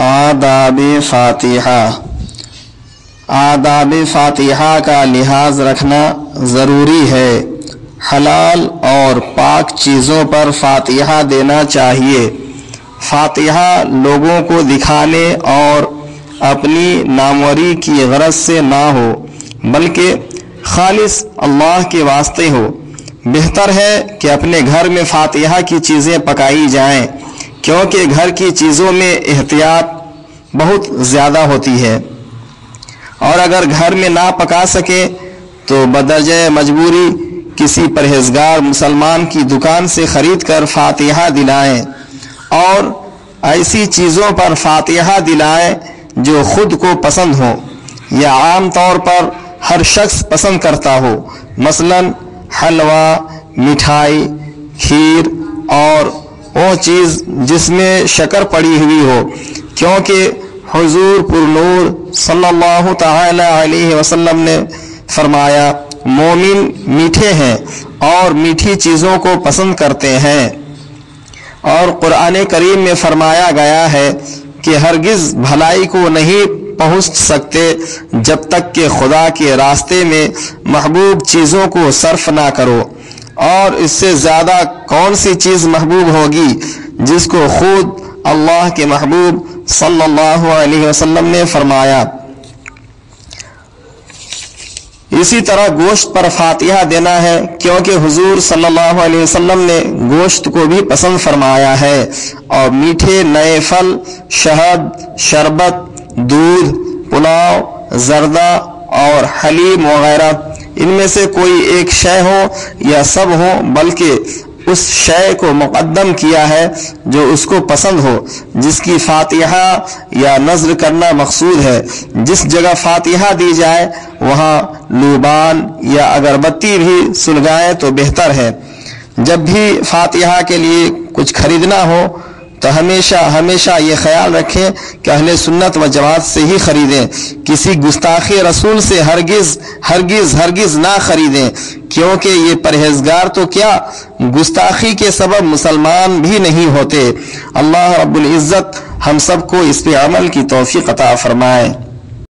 آداب فاتحہ۔ آداب فاتحہ کا لحاظ رکھنا ضروری ہے۔ حلال اور پاک چیزوں پر فاتحہ دینا چاہیے۔ فاتحہ لوگوں کو دکھانے اور اپنی ناموری کی غرض سے نہ ہو، بلکہ خالص اللہ کے واسطے ہو۔ بہتر ہے کہ اپنے گھر میں فاتحہ کی چیزیں پکائی جائیں، کیونکہ گھر کی چیزوں میں احتیاط بہت زیادہ ہوتی ہے، اور اگر گھر میں نہ پکا سکے تو بدرجہ مجبوری کسی پرہیزگار مسلمان کی دکان سے خرید کر فاتحہ دلائیں، اور ایسی چیزوں پر فاتحہ دلائیں جو خود کو پسند ہو یا عام طور پر ہر شخص پسند کرتا ہو، مثلا حلوہ، مٹھائی، کھیر اور وہ چیز جس میں شکر پڑی ہوئی ہو، کیونکہ حضور پر نور صلی اللہ تعالی علیہ وسلم نے فرمایا مومن میٹھے ہیں اور میٹھی چیزوں کو پسند کرتے ہیں، اور قرآن کریم میں فرمایا گیا ہے کہ ہرگز بھلائی کو نہیں پہنچ سکتے جب تک کہ خدا کے راستے میں محبوب چیزوں کو صرف نہ کرو، اور اس سے زیادہ کون سی چیز محبوب ہوگی جس کو خود اللہ کے محبوب صلی اللہ علیہ وسلم نے فرمایا۔ اسی طرح گوشت پر فاتحہ دینا ہے، کیونکہ حضور صلی اللہ علیہ وسلم نے گوشت کو بھی پسند فرمایا ہے، اور میٹھے نئے پھل، شہد، شربت، دودھ، پلاؤ، زردہ اور حلیم وغیرہ، ان میں سے کوئی ایک شے ہو یا سب ہو، بلکہ اس شے کو مقدم کیا ہے جو اس کو پسند ہو، جس کی فاتحہ یا نذر کرنا مقصود ہے۔ جس جگہ فاتحہ دی جائے وہاں لوبان یا اگربتی بھی سلگائیں تو بہتر ہے۔ جب بھی فاتحہ کے لیے کچھ خریدنا ہو تو ہمیشہ یہ خیال رکھیں کہ اہل سنت و جماعت سے ہی خریدیں، کسی گستاخی رسول سے ہرگز نہ خریدیں، کیونکہ یہ پرہیزگار تو کیا گستاخی کے سبب مسلمان بھی نہیں ہوتے۔ اللہ رب العزت ہم سب کو اس پہ عمل کی توفیق عطا فرمائے۔